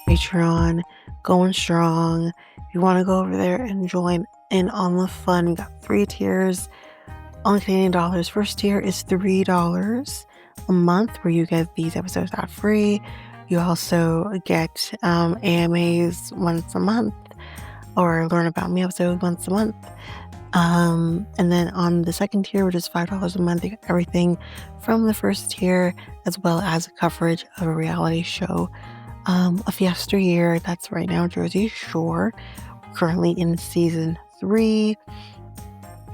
Patreon going strong. If you want to go over there and join in on the fun, we got 3 tiers on Canadian dollars. First tier is $3 a month, where you get these episodes ad free. You also get AMAs once a month, or learn about me episodes once a month. And then on the second tier, which is $5 a month, you get everything from the first tier, as well as coverage of a reality show of yesteryear. That's right now Jersey Shore, currently in season 3.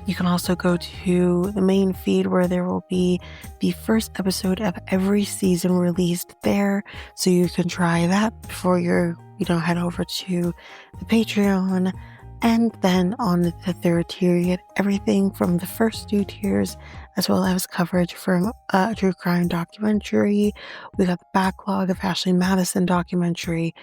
You can also go to the main feed, where there will be the first episode of every season released there, so you can try that before you head over to the Patreon. And then on the third tier, you get everything from the first 2 tiers, as well as coverage from a true crime documentary. We got the backlog of Ashley Madison documentary,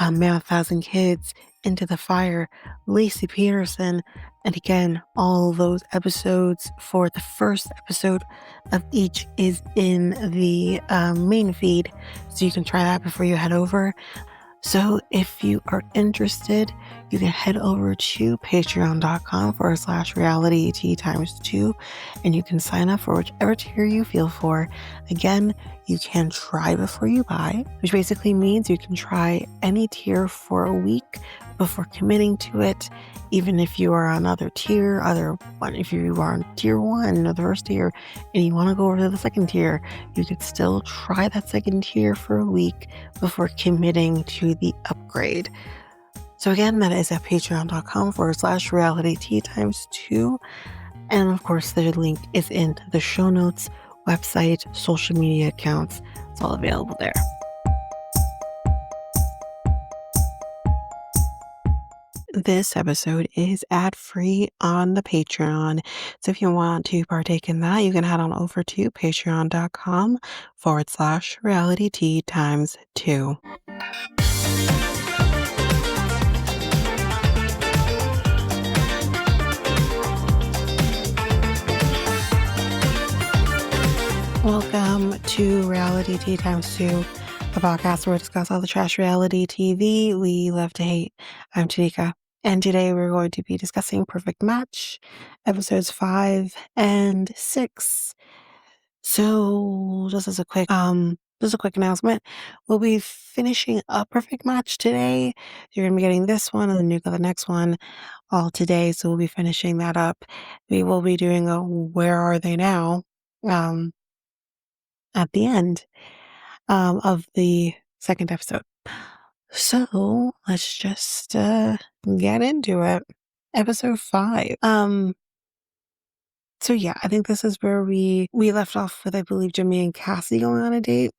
Man with 1,000 Kids, Into the Fire, Lacey Peterson, and again, all those episodes for the first episode of each is in the main feed, so you can try that before you head over. So if you are interested, you can head over to patreon.com/realityt times 2, and you can sign up for whichever tier you feel for. Again, you can try before you buy, which basically means you can try any tier for a week before committing to it. Even if you are on if you are on tier 1 or the first tier and you want to go over to the second tier, you could still try that second tier for a week before committing to the upgrade. So again, that is at patreon.com/realityt times 2. And of course, the link is in the show notes, website, social media accounts. It's all available there. This episode is ad-free on the Patreon. So if you want to partake in that, you can head on over to patreon.com/realityt times 2. Welcome to Reality Tea Times 2, the podcast where we discuss all the trash reality TV we love to hate. I'm Tanika, and today we're going to be discussing Perfect Match, episodes 5 and 6. So, just a quick announcement. We'll be finishing up Perfect Match today. You're gonna be getting this one, and then you got the next one all today. So we'll be finishing that up. We will be doing a Where Are They Now? At the end of the second episode. So let's just get into it. Episode 5. So yeah, I think this is where we left off with, I believe, Jimmy and Cassie going on a date,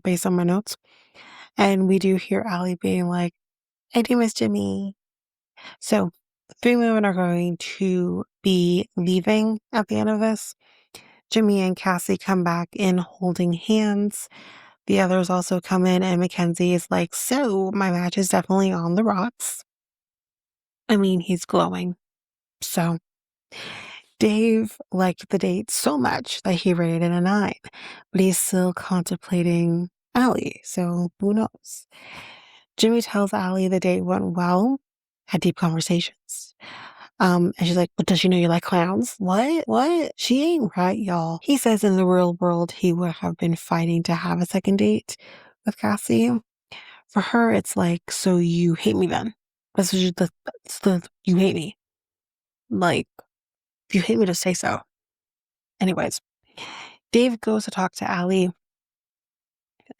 based on my notes. And we do hear Allie being like, "I do miss Jimmy." So 3 women are going to be leaving at the end of this. Jimmy and Cassie come back in holding hands. The others also come in, and Mackenzie is like, "So my match is definitely on the rocks." I mean, he's glowing. So Dave liked the date so much that he rated it a 9, but he's still contemplating Allie, so who knows? Jimmy tells Allie the date went well, had deep conversations. And she's like, "But does she know you like clowns?" What? She ain't right, y'all. He says in the real world, he would have been fighting to have a second date with Cassie. For her, it's like, "So you hate me then?" That's you hate me. Like, if you hate me, just say so. Anyways, Dave goes to talk to Allie,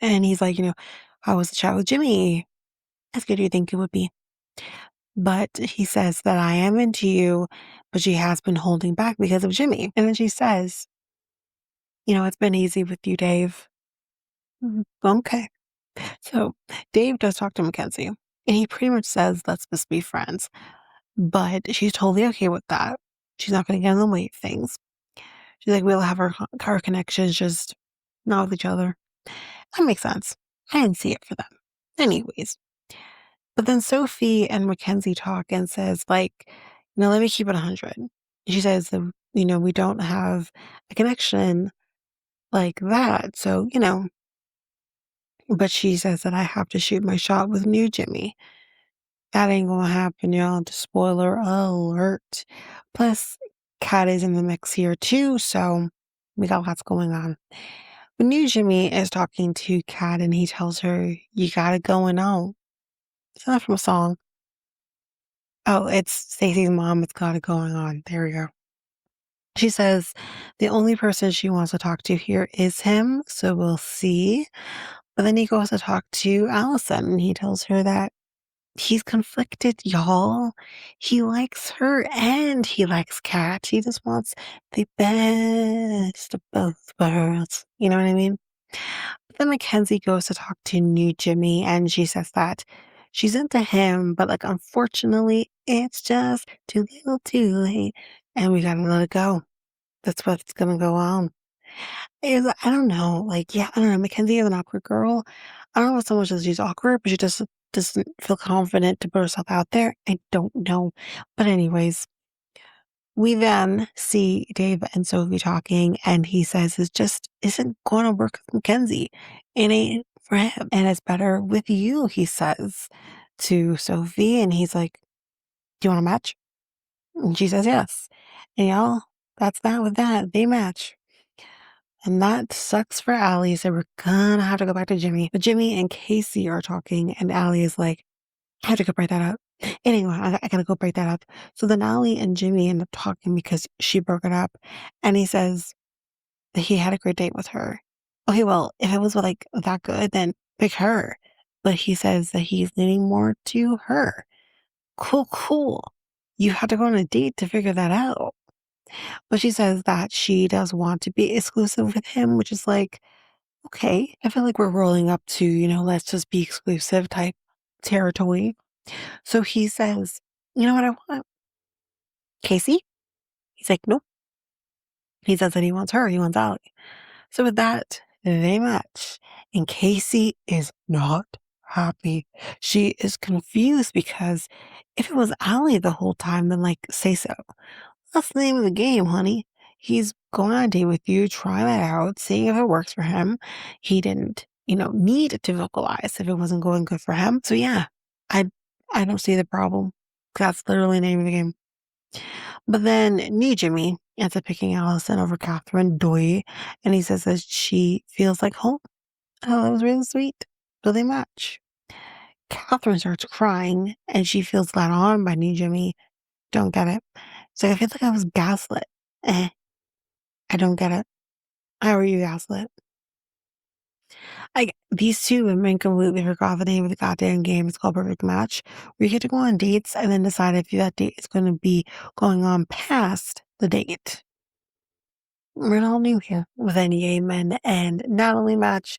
and he's like, "How was the chat with Jimmy?" "As good as you think it would be." But he says that, "I am into you," but she has been holding back because of Jimmy. And then she says, "It's been easy with you, Dave." Okay. So Dave does talk to Mackenzie, and he pretty much says, "Let's just be friends." But she's totally okay with that. She's not going to get in the way of things. She's like, "We'll have our connections, just not with each other." That makes sense. I didn't see it for them. Anyways. But then Sophie and Mackenzie talk and says, like, "Let me keep it 100. She says that, we don't have a connection like that. So, But she says that I have to shoot my shot with new Jimmy. That ain't gonna happen, y'all. Just spoiler alert. Plus, Kat is in the mix here too, so we got lots going on. But new Jimmy is talking to Kat and he tells her, "You got it going on." It's not from a song. Oh, it's Stacey's mom. It's got it going on. There we go. She says the only person she wants to talk to here is him, so we'll see. But then he goes to talk to Allison and he tells her that he's conflicted, y'all. He likes her and he likes Kat. He just wants the best of both worlds. You know what I mean? But then Mackenzie goes to talk to new Jimmy and she says that she's into him, but like unfortunately, it's just too little too late. And we gotta let it go. That's what's gonna go on. I don't know. Like, yeah, I don't know. Mackenzie is an awkward girl. I don't know so much as she's awkward, but she just doesn't feel confident to put herself out there. I don't know. But anyways, we then see Dave and Sophie talking, and he says it just isn't going to work with Mackenzie. It ain't for him. And it's better with you, he says to Sophie. And he's like, "Do you want to match?" And she says yes. And y'all, that's that with that. They match. And that sucks for Allie, so we're gonna have to go back to Jimmy. But Jimmy and Casey are talking, and Allie is like, I have to go break that up. Anyway, I gotta go break that up. So then Allie and Jimmy end up talking because she broke it up. And he says that he had a great date with her. Okay, well, if it was like that good, then pick her. But he says that he's leaning more to her. Cool, cool. You have to go on a date to figure that out. But she says that she does want to be exclusive with him, which is like, okay, I feel like we're rolling up to, let's just be exclusive type territory. So he says, you know what I want? Casey? He's like, nope. He says that he wants her. He wants Allie. So with that, they match. And Casey is not happy. She is confused because if it was Allie the whole time, then like, say so. That's the name of the game, honey. He's going on a date with you, trying that out, seeing if it works for him. He didn't, need to vocalize if it wasn't going good for him. So yeah, I I don't see the problem. That's literally the name of the game. But then new Jimmy ends up picking Allison over Catherine Doy, and he says that she feels like home. Oh, that was really sweet. So they match. Catherine starts crying, and she feels led on by new Jimmy. Don't get it. So I feel like I was gaslit. Eh, I don't get it. How are you gaslit? These two women completely forgot the name of the goddamn game. It's called Perfect Match. Where you get to go on dates and then decide if that date is going to be going on past the date. We're all new here with any men and not only match,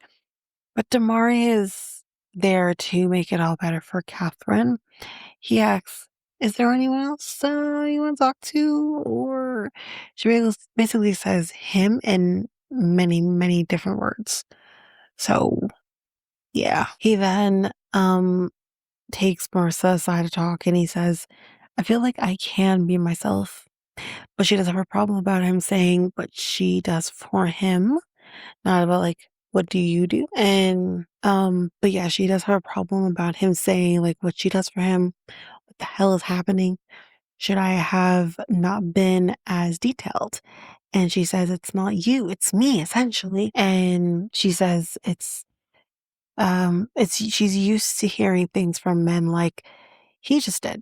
but Damari is there to make it all better for Catherine. He asks, is there anyone else you want to talk to? Or she basically says him in many, many different words. So, yeah. He then takes Marissa aside to talk and he says, I feel like I can be myself. But she does have a problem about him saying what she does for him, not about like, what do you do? And, but yeah, she does have a problem about him saying like what she does for him. What the hell is happening? Should I have not been as detailed? And she says, it's not you, it's me, essentially. And she says she's used to hearing things from men like he just did.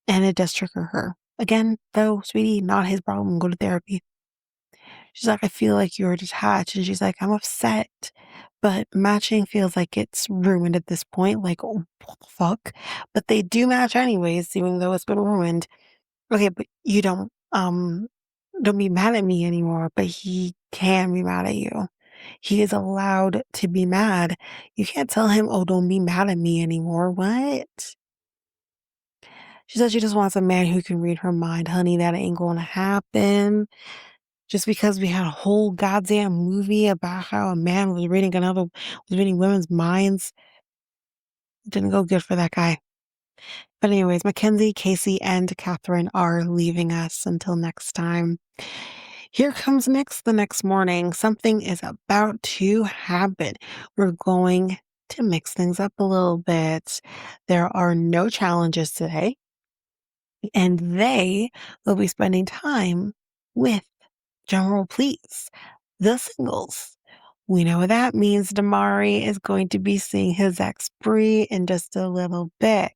And it does trigger her. Again, though, sweetie, not his problem. Go to therapy. She's like, I feel like you're detached. And she's like, I'm upset. But matching feels like it's ruined at this point. Like, oh, what the fuck? But they do match anyways, even though it's been ruined. Okay, but you don't be mad at me anymore, but he can be mad at you. He is allowed to be mad. You can't tell him, oh, don't be mad at me anymore. What? She said she just wants a man who can read her mind. Honey, that ain't going to happen. Just because we had a whole goddamn movie about how a man was reading women's minds, didn't go good for that guy. But anyways, Mackenzie, Casey, and Catherine are leaving us until next time. Here comes the next morning. Something is about to happen. We're going to mix things up a little bit. There are no challenges today, and they will be spending time with, drumroll please, the singles. We know what that means. Damari is going to be seeing his ex Bree in just a little bit.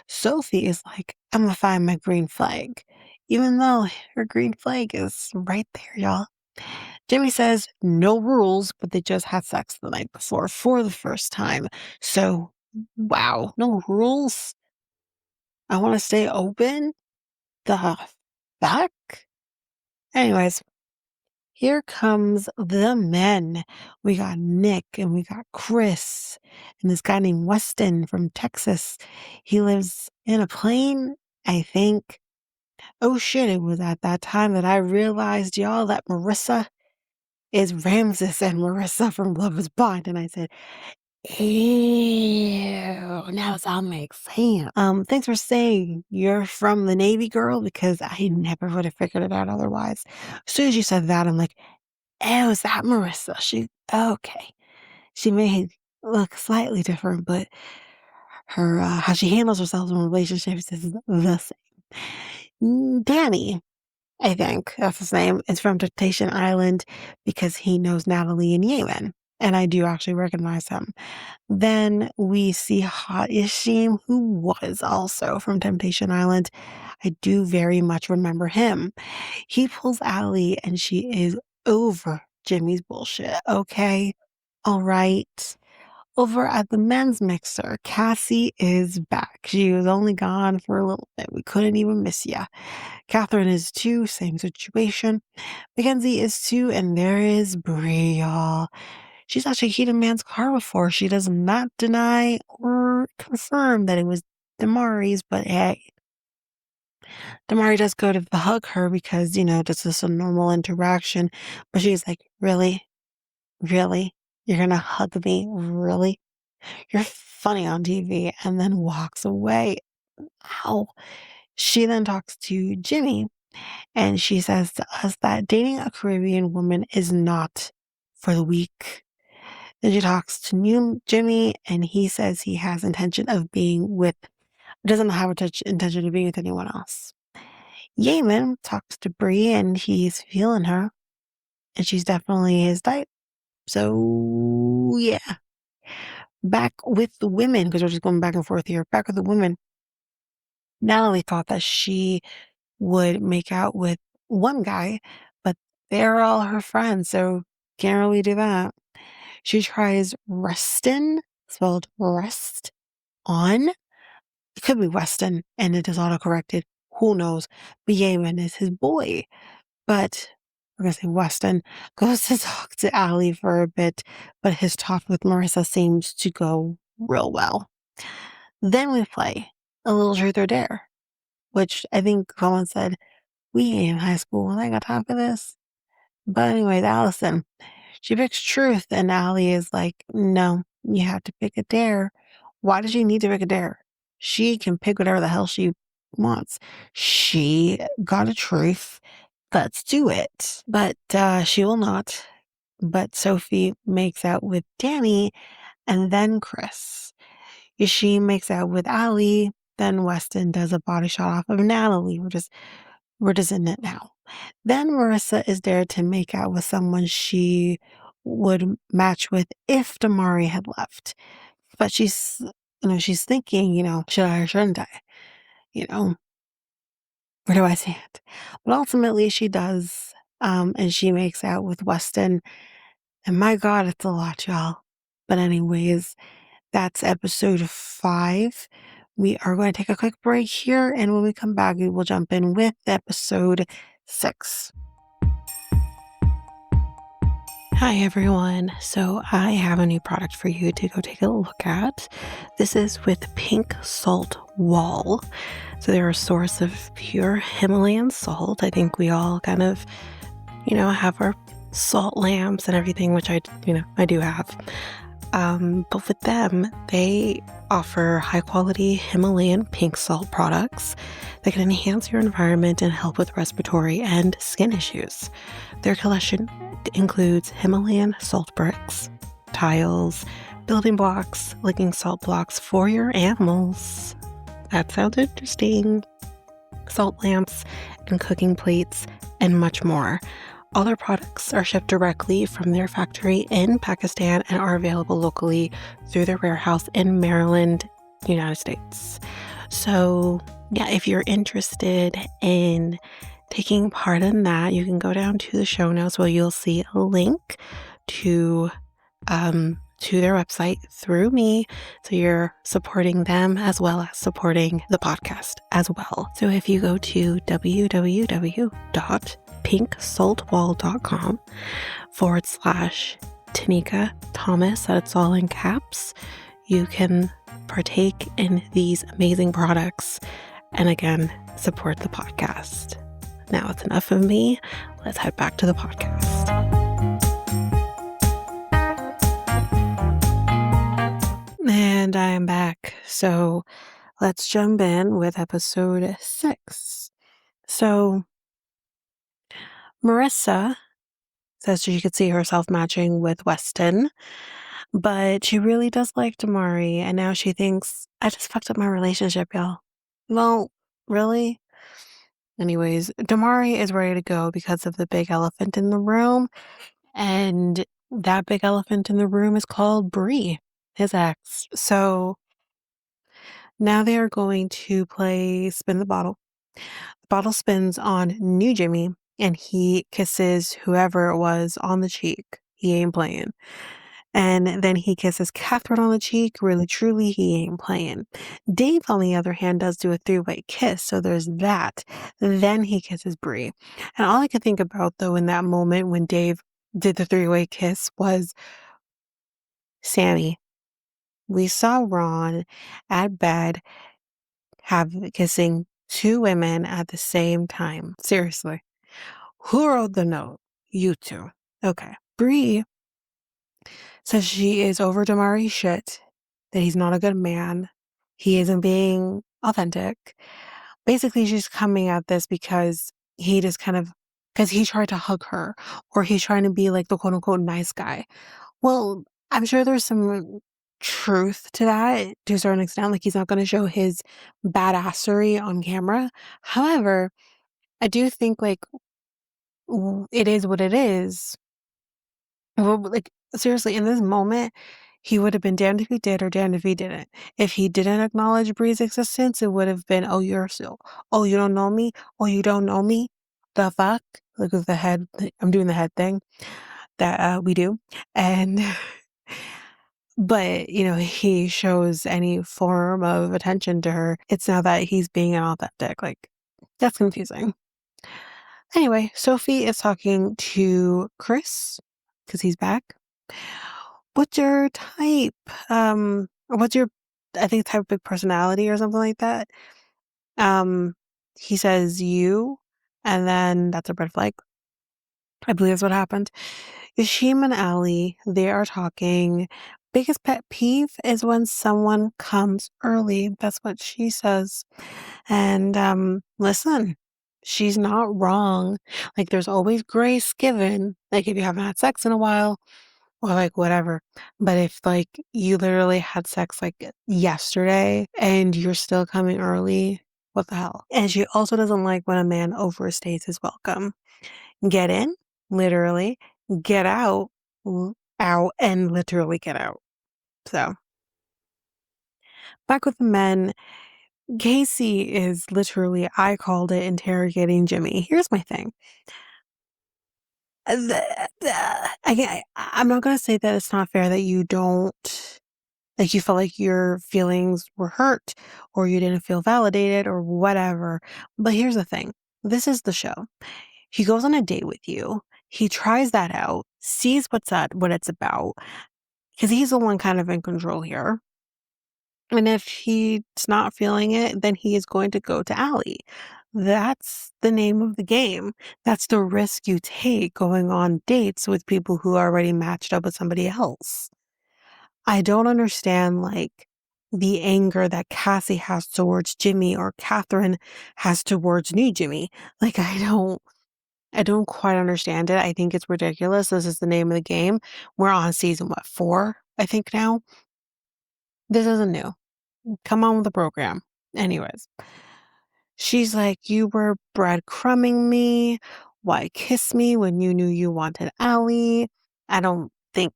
Sophie is like, I'm gonna find my green flag, even though her green flag is right there, y'all. Jimmy says no rules, but they just had sex the night before for the first time. So, wow, no rules. I want to stay open. The fuck? Anyways, here comes the men. We got Nick and we got Chris and this guy named Weston from Texas. He lives in a plane, I think. Oh shit, it was at that time that I realized, y'all, that Marissa is Ramses and Marissa from Love is Blind. And I said, ew, now it's all makes sense. Thanks for saying you're from the Navy, girl, because I never would have figured it out otherwise. As soon as you said that, I'm like, oh, is that Marissa? Okay. She may look slightly different, but her, how she handles herself in relationships is the same. Danny, I think that's his name, is from Temptation Island because he knows Natalie in Yemen. And I do actually recognize him. Then we see Hot Ishim, who was also from Temptation Island. I do very much remember him. He pulls Allie and she is over Jimmy's bullshit. Okay. All right. Over at the men's mixer, Cassie is back. She was only gone for a little bit. We couldn't even miss ya. Catherine is too, same situation. Mackenzie is too, and there is Brie, y'all. She's actually hit a man's car before. She does not deny or confirm that it was Damari's, but hey, Damari does go to hug her because, this is a normal interaction. But she's like, really? Really? You're going to hug me? Really? You're funny on TV. And then walks away. Ow. She then talks to Jimmy and she says to us that dating a Caribbean woman is not for the weak. Then she talks to new Jimmy and he says he has intention of being with, doesn't have intention of being with anyone else. Yeaman talks to Bree and he's feeling her and she's definitely his type. So yeah. Back with the women, because we're just going back and forth here. Back with the women. Natalie thought that she would make out with one guy, but they're all her friends, so can't really do that. She tries Reston, spelled rest on. It could be Weston, and it is autocorrected. Who knows? But Yeaman is his boy. But we're going to say Weston goes to talk to Allie for a bit, but his talk with Marissa seems to go real well. Then we play a little truth or dare, which I think someone said, we ain't in high school and I got time for this. But anyways, Allison, she picks truth and Allie is like, no, you have to pick a dare. Why does she need to pick a dare? She can pick whatever the hell she wants. She got a truth. Let's do it. But she will not. But Sophie makes out with Danny and then Chris. She makes out with Allie. Then Weston does a body shot off of Natalie. We're just in it now. Then Marissa is there to make out with someone she would match with if Damari had left. But she's thinking, should I or shouldn't I? Where do I stand? But ultimately she does. And she makes out with Weston. And my God, it's a lot, y'all. But anyways, that's episode 5. We are going to take a quick break here. And when we come back, we will jump in with episode 6. Hi everyone. So I have a new product for you to go take a look at. This is with Pink Salt Wall. So they're a source of pure Himalayan salt. I think we all kind of, have our salt lamps and everything, which I do have. But with them, they offer high quality Himalayan pink salt products that can enhance your environment and help with respiratory and skin issues. Their collection includes Himalayan salt bricks, tiles, building blocks, licking salt blocks for your animals. That sounds interesting. Salt lamps and cooking plates and much more. All their products are shipped directly from their factory in Pakistan and are available locally through their warehouse in Maryland, United States. So yeah, if you're interested in taking part in that, you can go down to the show notes where you'll see a link to their website through me. So you're supporting them as well as supporting the podcast as well. So if you go to www.pinksaltwall.com/Tanika Thomas, that's all in caps, you can partake in these amazing products and again, support the podcast. Now it's enough of me. Let's head back to the podcast. And I am back. So let's jump in with episode 6. So Marissa says she could see herself matching with Weston, but she really does like Damari, and now she thinks, I just fucked up my relationship, y'all. Well, really? Anyways, Damari is ready to go because of the big elephant in the room, and that big elephant in the room is called Bree, his ex. So now they are going to play Spin the Bottle. The bottle spins on New Jimmy, and he kisses whoever it was on the cheek. He ain't playing. And then he kisses Catherine on the cheek. Really, truly, he ain't playing. Dave, on the other hand, does do a 3-way kiss, so there's that. Then he kisses Bree. And all I could think about, though, in that moment when Dave did the 3-way kiss was, Sammy, we saw Ron at bed kissing 2 women at the same time. Seriously. Who wrote the note? You two. Okay. Bree says she is over Damari's shit, that he's not a good man. He isn't being authentic. Basically, she's coming at this because he tried to hug her, or he's trying to be like the quote unquote nice guy. Well, I'm sure there's some truth to that to a certain extent. Like, he's not going to show his badassery on camera. However, I do think like it is what it is. Well, like, seriously, in this moment, he would have been damned if he did or damned if he didn't. If he didn't acknowledge Bree's existence, it would have been, oh, you don't know me? Oh, you don't know me? The fuck? Like with the head, I'm doing the head thing that we do. And, but, he shows any form of attention to her. It's now that he's being inauthentic. Like, that's confusing. Anyway, Sophie is talking to Chris because he's back. What's your type? What's your, I think, type of personality or something like that? He says you, and then that's a red flag. I believe that's what happened. Yashim and Ali, they are talking. Biggest pet peeve is when someone comes early. That's what she says. And listen, she's not wrong. Like, there's always grace given. Like, if you haven't had sex in a while, or like whatever. But if like you literally had sex like yesterday and you're still coming early, what the hell? And she also doesn't like when a man overstays his welcome. Get in, literally, get out, out, and literally get out. So back with the men, Casey is literally, I called it, interrogating Jimmy. Here's my thing. I'm not going to say that it's not fair that you don't, like, you felt like your feelings were hurt or you didn't feel validated or whatever. But here's the thing. This is the show. He goes on a date with you. He tries that out, sees what it's about, because he's the one kind of in control here. And if he's not feeling it, then he is going to go to Allie. That's the name of the game. That's the risk you take going on dates with people who are already matched up with somebody else. I don't understand, like, the anger that Cassie has towards Jimmy or Catherine has towards new Jimmy. Like, I don't quite understand it. I think it's ridiculous. This is the name of the game. We're on season, 4? I think now. This isn't new. Come on with the program. Anyways, she's like, "You were breadcrumbing me. Why kiss me when you knew you wanted Allie?" I don't think,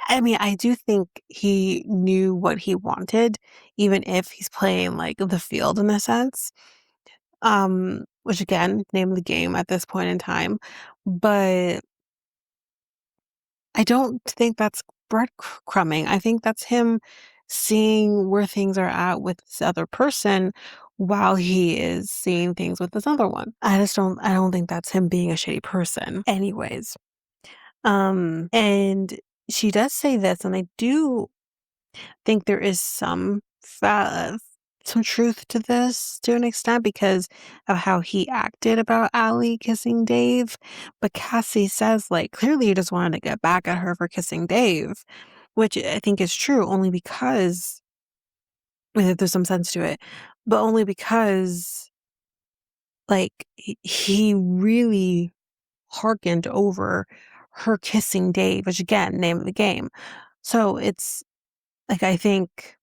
I mean, I do think he knew what he wanted, even if he's playing like the field in a sense. Which again, name of the game at this point in time. But I don't think that's breadcrumbing. I think that's him seeing where things are at with this other person while he is seeing things with this other one. I don't think that's him being a shitty person. Anyways, and she does say this, and I do think there is some truth to this to an extent because of how he acted about Allie kissing Dave. But Cassie says, like, clearly he just wanted to get back at her for kissing Dave, which I think is true only because there's some sense to it, but only because, like, he really hearkened over her kissing Dave, which again, name of the game. So it's like, I think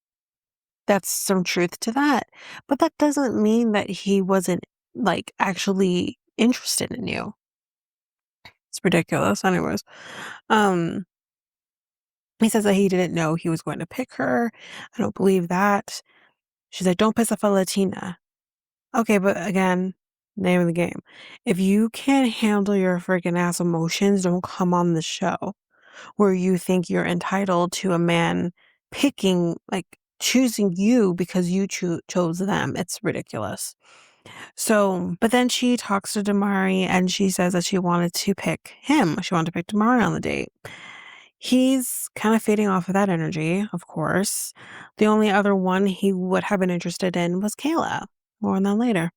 that's some truth to that, but that doesn't mean that he wasn't, like, actually interested in you. It's ridiculous. Anyways, um, he says that he didn't know he was going to pick her. I don't believe that. She's like, "Don't piss off a Latina." Okay, but again, name of the game. If you can't handle your freaking ass emotions, don't come on the show where you think you're entitled to a man picking, like, choosing you because you chose them. It's ridiculous. So, but then she talks to Damari and she says that she wanted to pick him. She wanted to pick Damari on the date. He's kind of fading off of that energy, of course. The only other one he would have been interested in was Kayla. More on that later.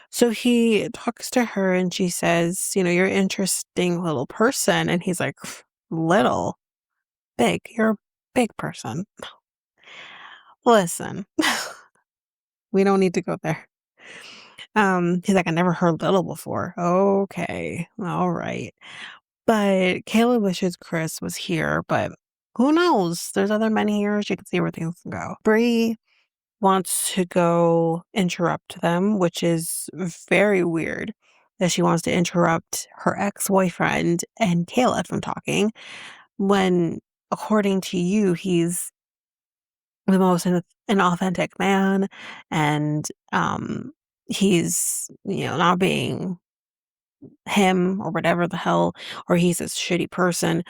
So he talks to her and she says, "You're an interesting little person." And he's like, "Little? Big. You're a big person." Listen, we don't need to go there. He's like, "I never heard little before." Okay, all right. But Kayla wishes Chris was here, but who knows? There's other men here. She can see where things can go. Bree wants to go interrupt them, which is very weird that she wants to interrupt her ex-boyfriend and Kayla from talking when, according to you, he's the most inauthentic man, and he's not being him or whatever the hell, or he's a shitty person.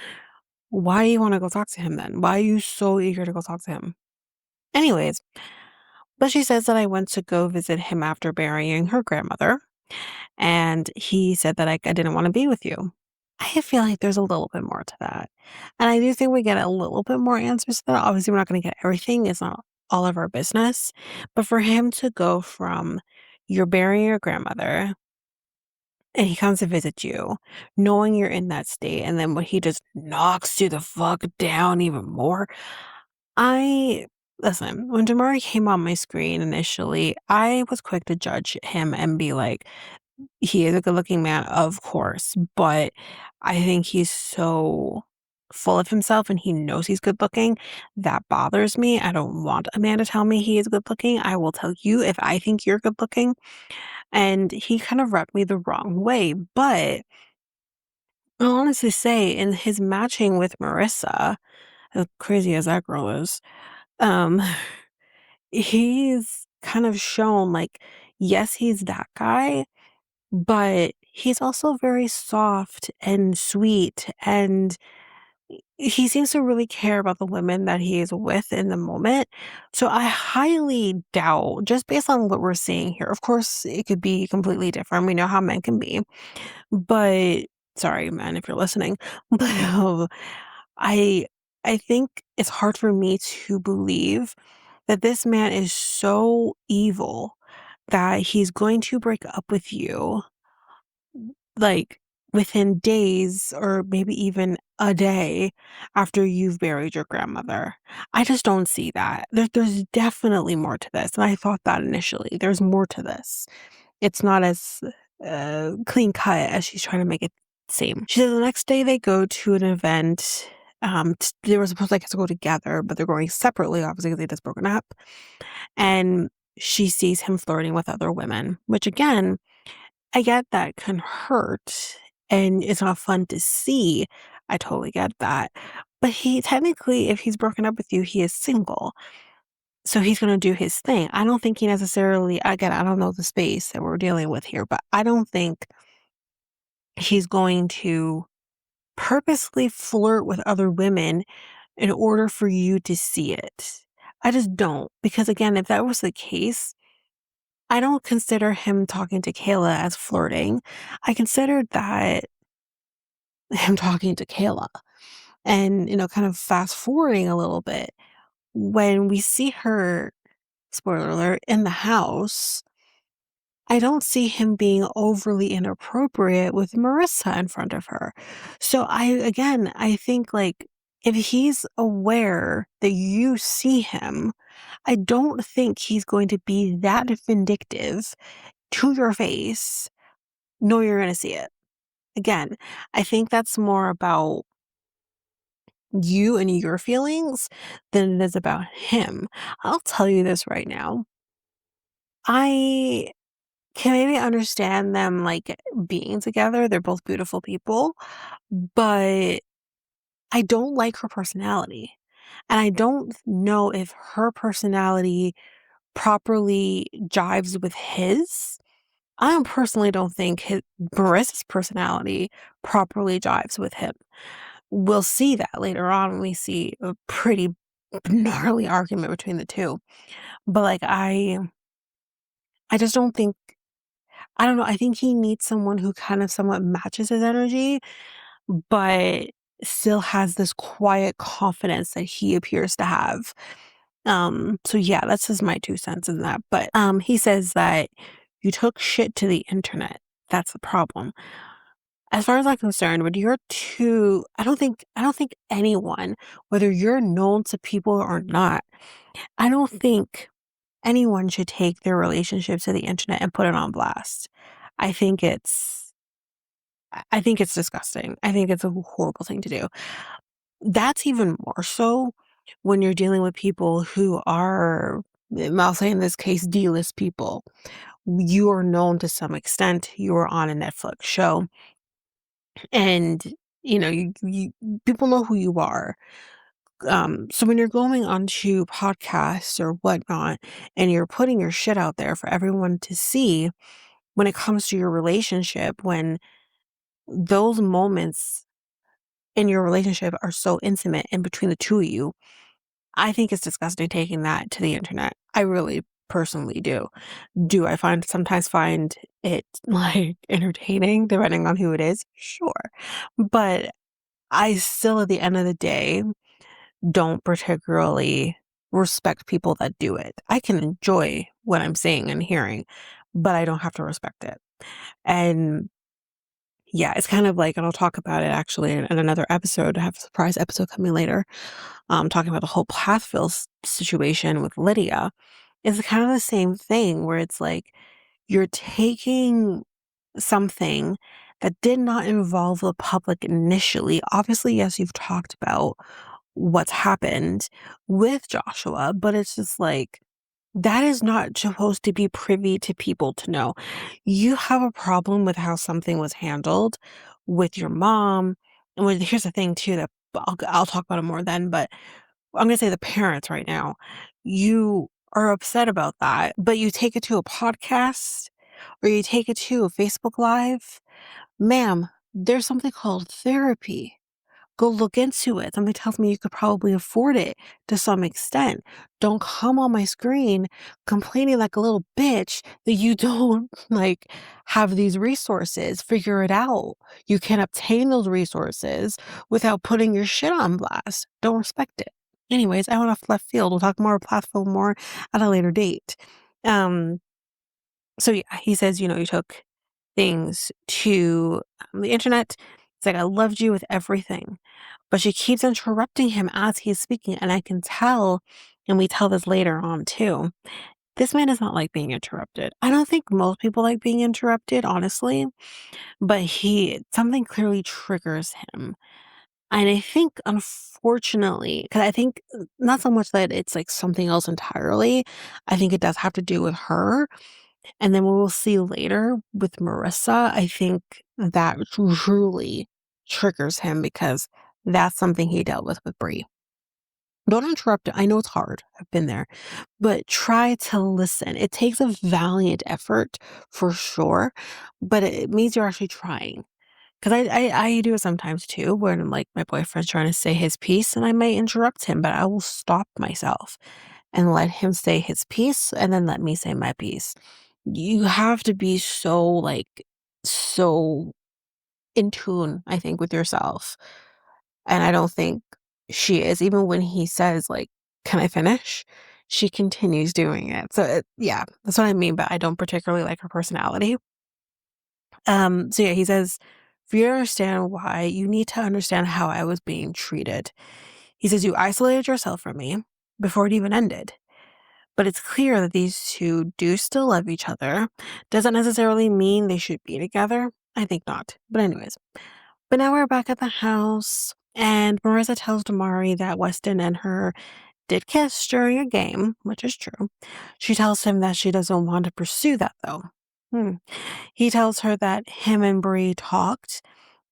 Why do you want to go talk to him then? Why are you so eager to go talk to him? Anyways, but she says that I went to go visit him after burying her grandmother, and he said that I didn't want to be with you. I feel like there's a little bit more to that. And I do think we get a little bit more answers to that. Obviously, we're not going to get everything. It's not all of our business. But for him to go from you're burying your grandmother and he comes to visit you, knowing you're in that state, and then when he just knocks you the fuck down even more. I Listen, when Damari came on my screen initially, I was quick to judge him and be like, he is a good-looking man, of course, but I think he's so full of himself and he knows he's good-looking. That bothers me. I don't want a man to tell me he is good-looking. I will tell you if I think you're good-looking, and he kind of rubbed me the wrong way, but I'll honestly say in his matching with Marissa, as crazy as that girl is, um, he's kind of shown, like, yes, he's that guy, but he's also very soft and sweet, and he seems to really care about the women that he is with in the moment. So I highly doubt, just based on what we're seeing here, of course, it could be completely different. We know how men can be, but sorry, man, if you're listening, but I I think it's hard for me to believe that this man is so evil that he's going to break up with you, like, within days or maybe even a day after you've buried your grandmother. I just don't see that. There's definitely more to this, and I thought that initially. There's more to this. It's not as, clean cut as she's trying to make it seem. She said the next day they go to an event, They were supposed, like, to go together, but they're going separately, obviously, 'cause they just broken up, and she sees him flirting with other women, which again, I get that can hurt, and it's not fun to see. I totally get that. But he technically, if he's broken up with you, he is single. So he's gonna do his thing. I don't think he necessarily, again, I don't know the space that we're dealing with here, but I don't think he's going to purposely flirt with other women in order for you to see it. I just don't. Because again, if that was the case, I don't consider him talking to Kayla as flirting. I consider that him talking to Kayla. And, kind of fast forwarding a little bit, when we see her, spoiler alert, in the house, I don't see him being overly inappropriate with Marissa in front of her. So I think like if he's aware that you see him, I don't think he's going to be that vindictive to your face, know you're going to see it. Again, I think that's more about you and your feelings than it is about him. I'll tell you this right now. I can maybe understand them like being together. They're both beautiful people, but I don't like her personality. And I don't know if her personality properly jives with his. I personally don't think Marissa's personality properly jives with him. We'll see that later on when we see a pretty gnarly argument between the two. But like I just don't think, I don't know, I think he needs someone who kind of somewhat matches his energy, but still has this quiet confidence that he appears to have. So yeah, that's just my 2 cents in that. But he says that you took shit to the internet. That's the problem. As far as I'm concerned, when you're too, I don't think anyone, whether you're known to people or not, I don't think anyone should take their relationship to the internet and put it on blast. I think it's I think it's disgusting. I think it's a horrible thing to do. That's even more so when you're dealing with people who are, I'll say in this case, D-list people. You are known to some extent. You are on a Netflix show, and you people know who you are. So when you're going onto podcasts or whatnot, and you're putting your shit out there for everyone to see, when it comes to your relationship, when those moments in your relationship are so intimate in between the two of you, I think it's disgusting taking that to the internet. I really personally do. Do I sometimes find it like entertaining depending on who it is? Sure. But I still at the end of the day don't particularly respect people that do it. I can enjoy what I'm seeing and hearing, but I don't have to respect it. And yeah, it's kind of like, and I'll talk about it actually in another episode. I have a surprise episode coming later, talking about the whole Plathville situation with Lydia. It's kind of the same thing where it's like you're taking something that did not involve the public initially. Obviously, yes, you've talked about what's happened with Joshua, but it's just like that is not supposed to be privy to people to know. You have a problem with how something was handled with your mom. And here's the thing too that I'll talk about it more then, but I'm gonna say the parents right now. You are upset about that, but you take it to a podcast or you take it to a Facebook Live. Ma'am, there's something called therapy. Go look into it. Something tells me you could probably afford it to some extent. Don't come on my screen complaining like a little bitch that you don't like have these resources. Figure it out. You can obtain those resources without putting your shit on blast. Don't respect it. Anyways, I went off left field. We'll talk more platform more at a later date. Um, so yeah, he says, you took things to the internet. It's like, I loved you with everything. But she keeps interrupting him as he's speaking. And I can tell, and we tell this later on too, this man does not like being interrupted. I don't think most people like being interrupted, honestly, but something clearly triggers him. And I think, unfortunately, because I think not so much that it's like something else entirely, I think it does have to do with her. And then we will see later with Marissa, I think that truly triggers him because that's something he dealt with Brie. Don't interrupt. I know it's hard. I've been there, but try to listen. It takes a valiant effort for sure, but it means you're actually trying. Because I do it sometimes too, when like my boyfriend's trying to say his piece and I might interrupt him, but I will stop myself and let him say his piece and then let me say my piece. You have to be so like so in tune, I think, with yourself. And I don't think she is, even when he says like, "Can I finish?" She continues doing it. So yeah, that's what I mean. But I don't particularly like her personality. So yeah, he says, for you to understand why, you need to understand how I was being treated. He says, you isolated yourself from me before it even ended. But it's clear that these two do still love each other. Doesn't necessarily mean they should be together. I think not. But anyways. But now we're back at the house, and Marissa tells Damari that Weston and her did kiss during a game, which is true. She tells him that she doesn't want to pursue that though. Hmm. He tells her that him and Bree talked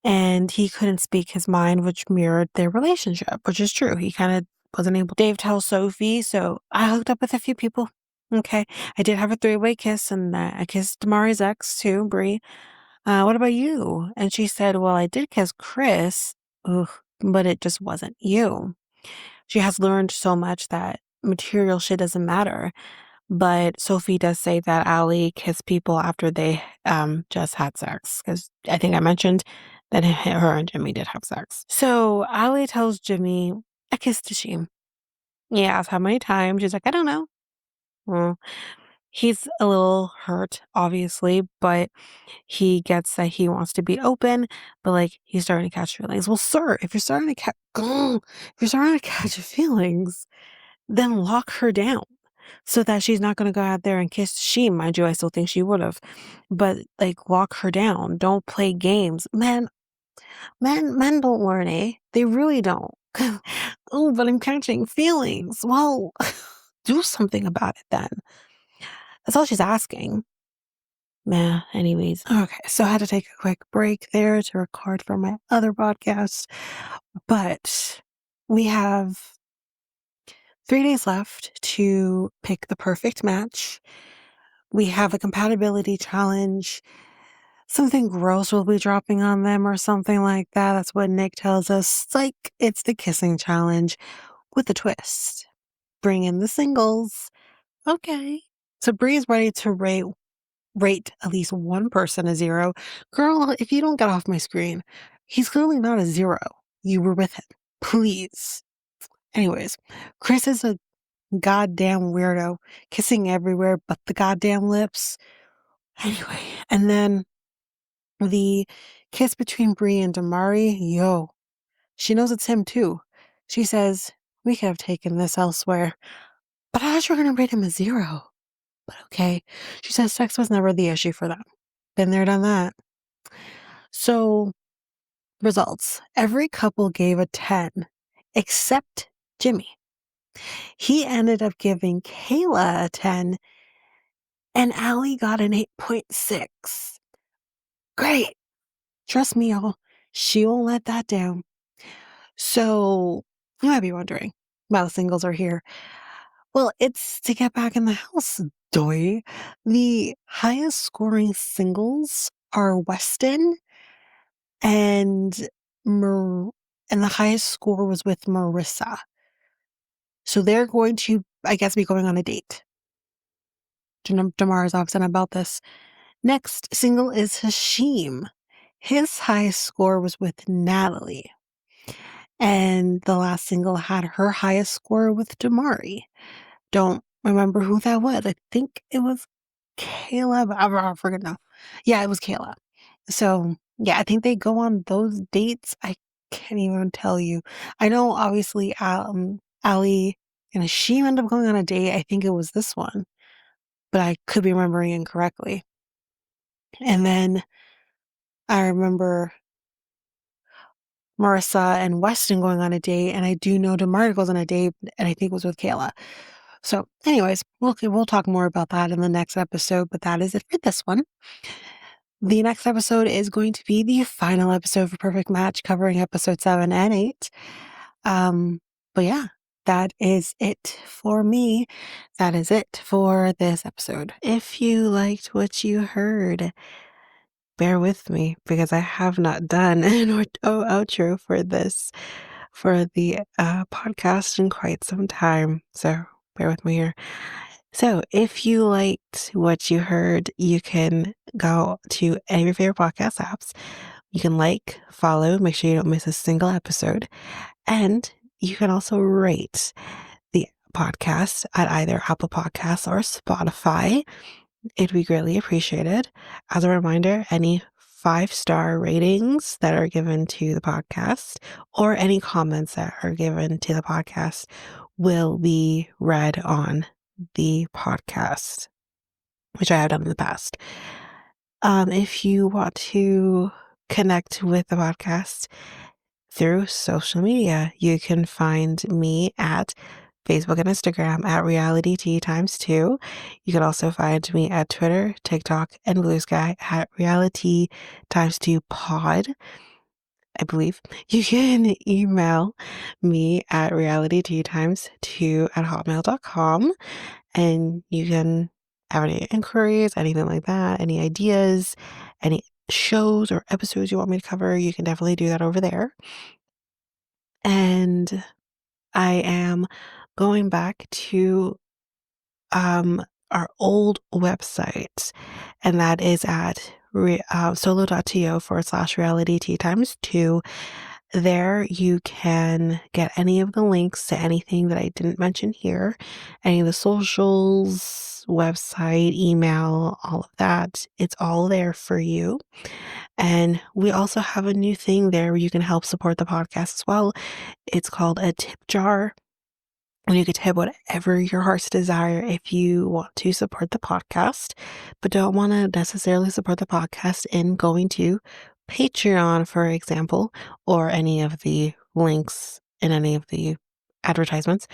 and he couldn't speak his mind, which mirrored their relationship, which is true. He kind of wasn't able. Dave tells Sophie, so I hooked up with a few people. Okay. I did have a three-way kiss and I kissed Mari's ex too, Bree. What about you? And she said, well, I did kiss Chris, ugh, but it just wasn't you. She has learned so much that material shit doesn't matter. But Sophie does say that Allie kissed people after they just had sex. Because I think I mentioned that her and Jimmy did have sex. So Allie tells Jimmy, I kissed Tashim. He asks how many times. She's like, I don't know. Well, he's a little hurt, obviously, but he gets that he wants to be open, but like he's starting to catch feelings. Well, sir, if you're starting to catch if you're starting to catch feelings, then lock her down so that she's not going to go out there and kiss she. Mind you, I still think she would have, but like lock her down. Don't play games. Men don't learn, eh? They really don't. Oh, but I'm catching feelings. Well, do something about it then. That's all she's asking. Nah, anyways. Okay, so I had to take a quick break there to record for my other podcast. But we have 3 days left to pick the perfect match. We have a compatibility challenge. Something gross will be dropping on them or something like that. That's what Nick tells us. It's like it's the kissing challenge with a twist. Bring in the singles. Okay. So Bree is ready to rate at least one person a 0. Girl, if you don't get off my screen, he's clearly not a 0. You were with him. Please. Anyways, Chris is a goddamn weirdo, kissing everywhere but the goddamn lips. Anyway, and then the kiss between Bree and Damari, yo, she knows it's him too. She says, we could have taken this elsewhere, but I thought you were going to rate him a 0. But okay. She says sex was never the issue for them. Been there, done that. So, results. Every couple gave a 10, except Jimmy. He ended up giving Kayla a 10, and Allie got an 8.6. Great. Trust me, y'all. She won't let that down. So, you might be wondering why the singles are here. Well, it's to get back in the house, doy. The highest scoring singles are Weston and and the highest score was with Marissa. So they're going to, I guess, be going on a date. Damar is upset about this. Next single is Hashim. His highest score was with Natalie. And the last single had her highest score with Damari. Don't remember who that was. I think it was Kayla, but I forget now. Yeah, it was Kayla. So, yeah, I think they go on those dates. I can't even tell you. I know, obviously, Ali and she ended up going on a date. I think it was this one, but I could be remembering incorrectly. And then I remember Marissa and Weston going on a date, and I do know DeMar goes on a date, and I think it was with Kayla. So, anyways, we'll talk more about that in the next episode, but that is it for this one. The next episode is going to be the final episode for Perfect Match, covering episode 7 and 8. But yeah, that is it for me. That is it for this episode. If you liked what you heard, bear with me because I have not done an outro for the podcast in quite some time. So bear with me here. So if you liked what you heard, you can go to any of your favorite podcast apps. You can follow, make sure you don't miss a single episode. And you can also rate the podcast at either Apple Podcasts or Spotify. It'd be greatly appreciated. As a reminder, any 5-star ratings that are given to the podcast or any comments that are given to the podcast will be read on the podcast, which I have done in the past. If you want to connect with the podcast through social media, you can find me at Facebook and Instagram at Reality T ×2. You can also find me at Twitter, TikTok, and Blue Sky at Reality ×2 Pod. I believe you can email me at realityt2@hotmail.com, and you can have any inquiries, anything like that, any ideas, any shows or episodes you want me to cover, you can definitely do that over there. And I am going back to our old website, and that is at solo.to/reality T ×2. There you can get any of the links to anything that I didn't mention here, any of the socials, website, email, all of that. It's all there for you. And we also have a new thing there where you can help support the podcast as well. It's called a tip jar. And you could tip whatever your heart's desire if you want to support the podcast, but don't want to necessarily support the podcast in going to Patreon, for example, or any of the links in any of the advertisements.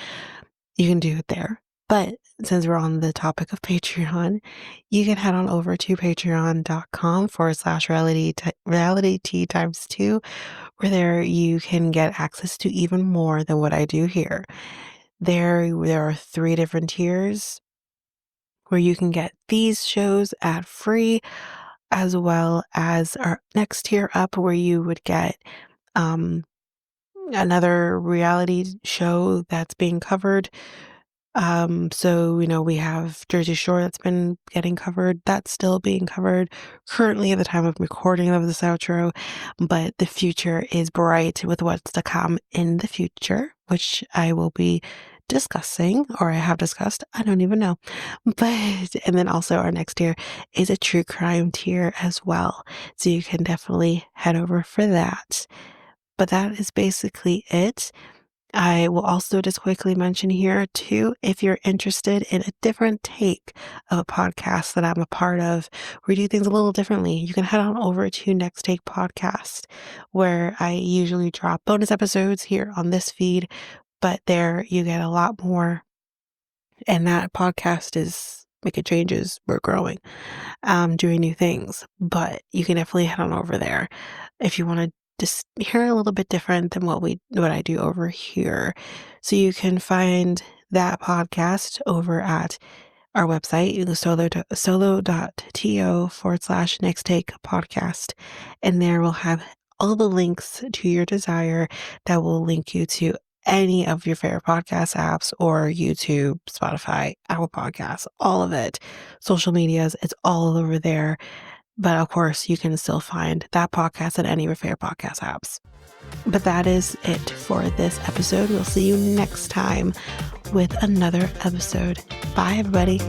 You can do it there. But since we're on the topic of Patreon, you can head on over to patreon.com/reality T ×2, where there you can get access to even more than what I do here. There are 3 different tiers where you can get these shows ad free, as well as our next tier up where you would get another reality show that's being covered. So, we have Jersey Shore that's been getting covered. That's still being covered currently at the time of recording of this outro, but the future is bright with what's to come in the future, which I will be discussing, or I have discussed. I don't even know. And then also our next tier is a true crime tier as well. So you can definitely head over for that. But that is basically it. I will also just quickly mention here too, if you're interested in a different take of a podcast that I'm a part of, we do things a little differently, you can head on over to Next Take Podcast, where I usually drop bonus episodes here on this feed, but there you get a lot more. And that podcast is making changes. We're growing, doing new things, but you can definitely head on over there if you want to just hear a little bit different than what I do over here. So you can find that podcast over at our website, solo.to/next take podcast. And there we'll have all the links to your desire that will link you to any of your favorite podcast apps or YouTube, Spotify, Apple Podcasts, all of it. Social medias, it's all over there. But of course, you can still find that podcast at any of your favorite podcast apps. But that is it for this episode. We'll see you next time with another episode. Bye, everybody.